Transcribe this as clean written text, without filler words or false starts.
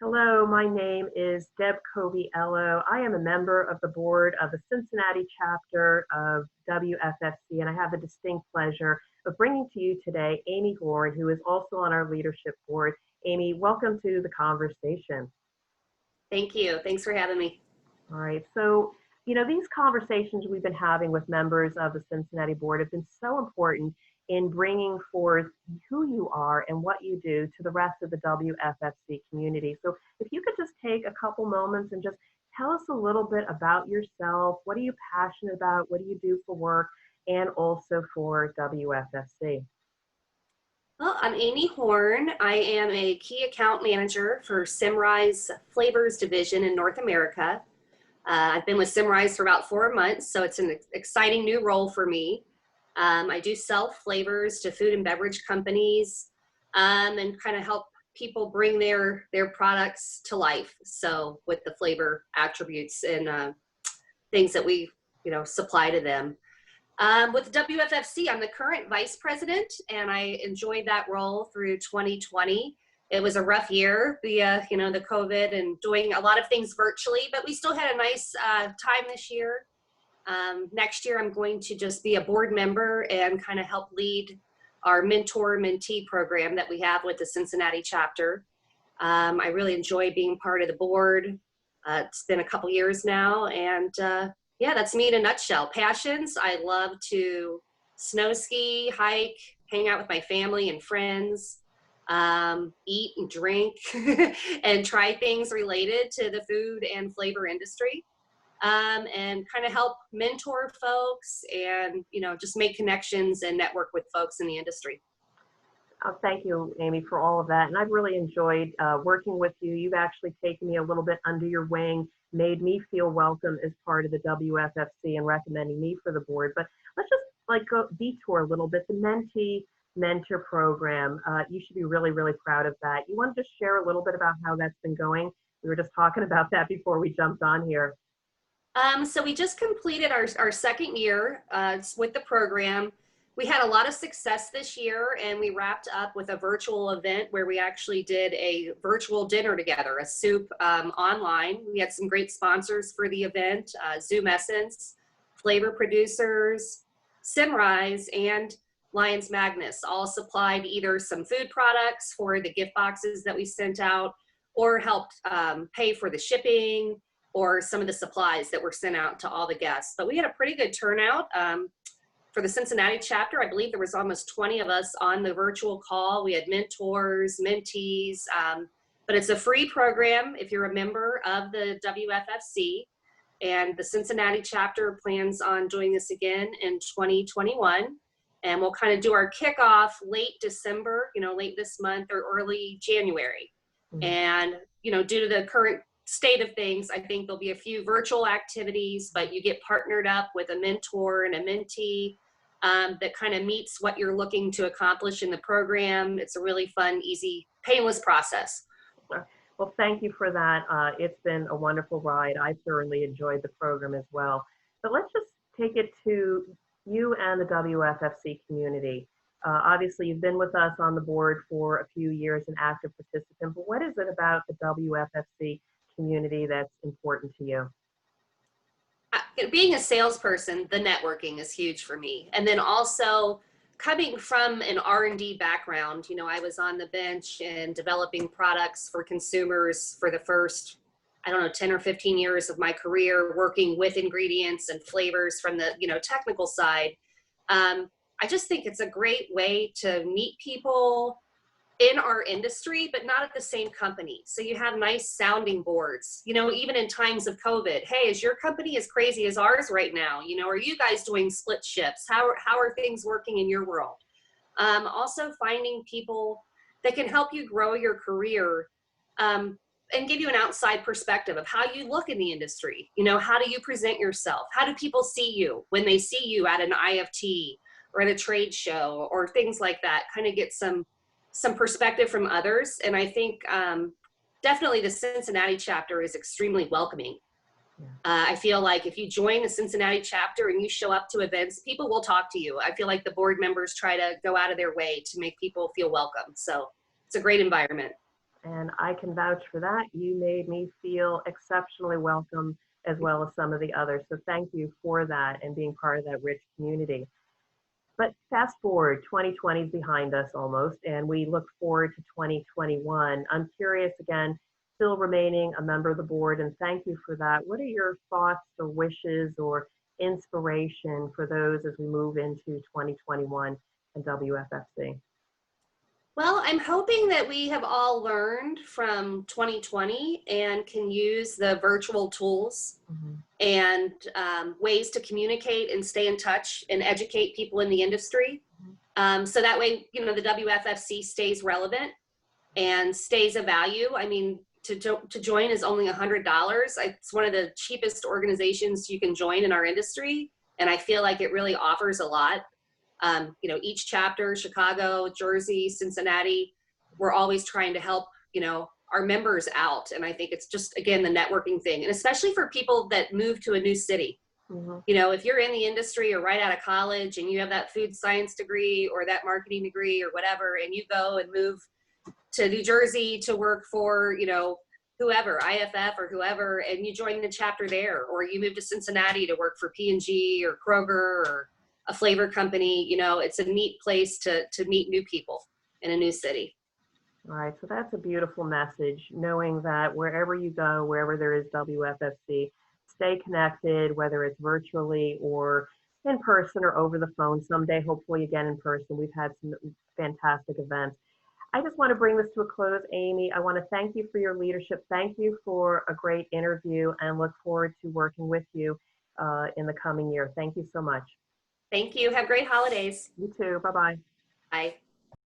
Hello, my name is Deb Coviello. I am a member of the board of the Cincinnati chapter of WFFC, and I have the distinct pleasure of bringing to you today Amy Horn, who is also on our leadership board. Amy, welcome to the conversation. Thank you. Thanks for having me. All right, so these conversations we've been having with members of the Cincinnati board have been so important in bringing forth who you are and what you do to the rest of the WFFC community. So if you could just take a couple moments and just tell us a little bit about yourself. What are you passionate about? What do you do for work? And also for WFFC. Well, I'm Amy Horn. I am a key account manager for Simrise Flavors Division in North America. I've been with Simrise for about 4 months, so it's an exciting new role for me. I do sell flavors to food and beverage companies and kind of help people bring their products to life. So with the flavor attributes and things that we supply to them. With WFFC, I'm the current vice president, and I enjoyed that role through 2020. It was a rough year via the COVID and doing a lot of things virtually, but we still had a nice time this year. Next year, I'm going to just be a board member and kind of help lead our mentor-mentee program that we have with the Cincinnati chapter. I really enjoy being part of the board. It's been a couple years now, and yeah, that's me in a nutshell. Passions: I love to snow ski, hike, hang out with my family and friends, eat and drink, and try things related to the food and flavor industry. And kind of help mentor folks and, just make connections and network with folks in the industry. Thank you, Amy, for all of that. And I've really enjoyed working with you. You've actually taken me a little bit under your wing, made me feel welcome as part of the WFFC and recommending me for the board. But let's just go detour a little bit. The Mentee Mentor program, you should be really, really proud of that. You want to just share a little bit about how that's been going? We were just talking about that before we jumped on here. So we just completed our second year with the program. We had a lot of success this year, and we wrapped up with a virtual event where we actually did a virtual dinner together, a soup online. We had some great sponsors for the event, Zoom Essence, Flavor Producers, Simrise, and Lions Magnus all supplied either some food products for the gift boxes that we sent out or helped pay for the shipping or some of the supplies that were sent out to all the guests. But we had a pretty good turnout. For the Cincinnati chapter, I believe there was almost 20 of us on the virtual call. We had mentors, mentees, but it's a free program if you're a member of the WFFC. And the Cincinnati chapter plans on doing this again in 2021. And we'll kind of do our kickoff late December, late this month or early January. Mm-hmm. And, due to the current state of things, I think there'll be a few virtual activities, but you get partnered up with a mentor and a mentee that kind of meets what you're looking to accomplish in the program. It's a really fun, easy, painless process. Well, thank you for that. It's been a wonderful ride. I thoroughly enjoyed the program as well. But let's just take it to you and the WFFC community. Obviously, you've been with us on the board for a few years, an active participant, but what is it about the WFFC community that's important to you? Being a salesperson, the networking is huge for me. And then also coming from an R&D background, I was on the bench and developing products for consumers for the first, 10 or 15 years of my career, working with ingredients and flavors from the, technical side. I just think it's a great way to meet people in our industry, but not at the same company. So you have nice sounding boards, even in times of COVID. Hey, is your company as crazy as ours right now? Are you guys doing split shifts? How are things working in your world? Also finding people that can help you grow your career and give you an outside perspective of how you look in the industry. How do you present yourself? How do people see you when they see you at an IFT or at a trade show or things like that? Kind of get some perspective from others. And I think definitely the Cincinnati chapter is extremely welcoming. Yeah. I feel like if you join the Cincinnati chapter and you show up to events, people will talk to you. I feel like the board members try to go out of their way to make people feel welcome. So it's a great environment. And I can vouch for that. You made me feel exceptionally welcome as well as some of the others. So thank you for that and being part of that rich community. But fast forward, 2020 is behind us almost, and we look forward to 2021. I'm curious again, still remaining a member of the board, and thank you for that. What are your thoughts or wishes or inspiration for those as we move into 2021 and WFFC? Well, I'm hoping that we have all learned from 2020 and can use the virtual tools and ways to communicate and stay in touch and educate people in the industry. So that way, you know, the WFFC stays relevant and stays a value. I mean, to join is only $100. It's one of the cheapest organizations you can join in our industry. And I feel like it really offers a lot. You know, each chapter, Chicago, Jersey, Cincinnati, we're always trying to help, you know, our members out. And I think it's just, again, the networking thing. And especially for people that move to a new city. You know, if you're in the industry or right out of college and you have that food science degree or that marketing degree or whatever, and you go and move to New Jersey to work for, you know, whoever, IFF or whoever, and you join the chapter there, or you move to Cincinnati to work for P&G or Kroger or a flavor company, you know, it's a neat place to meet new people in a new city. All right, so that's a beautiful message, knowing that wherever you go, wherever there is WFFC, stay connected, whether it's virtually or in person or over the phone. Someday, hopefully again in person. We've had some fantastic events. I just want to bring this to a close, Amy. I want to thank you for your leadership. Thank you for a great interview and look forward to working with you in the coming year. Thank you so much. Thank you. Have great holidays. You too. Bye-bye. Bye.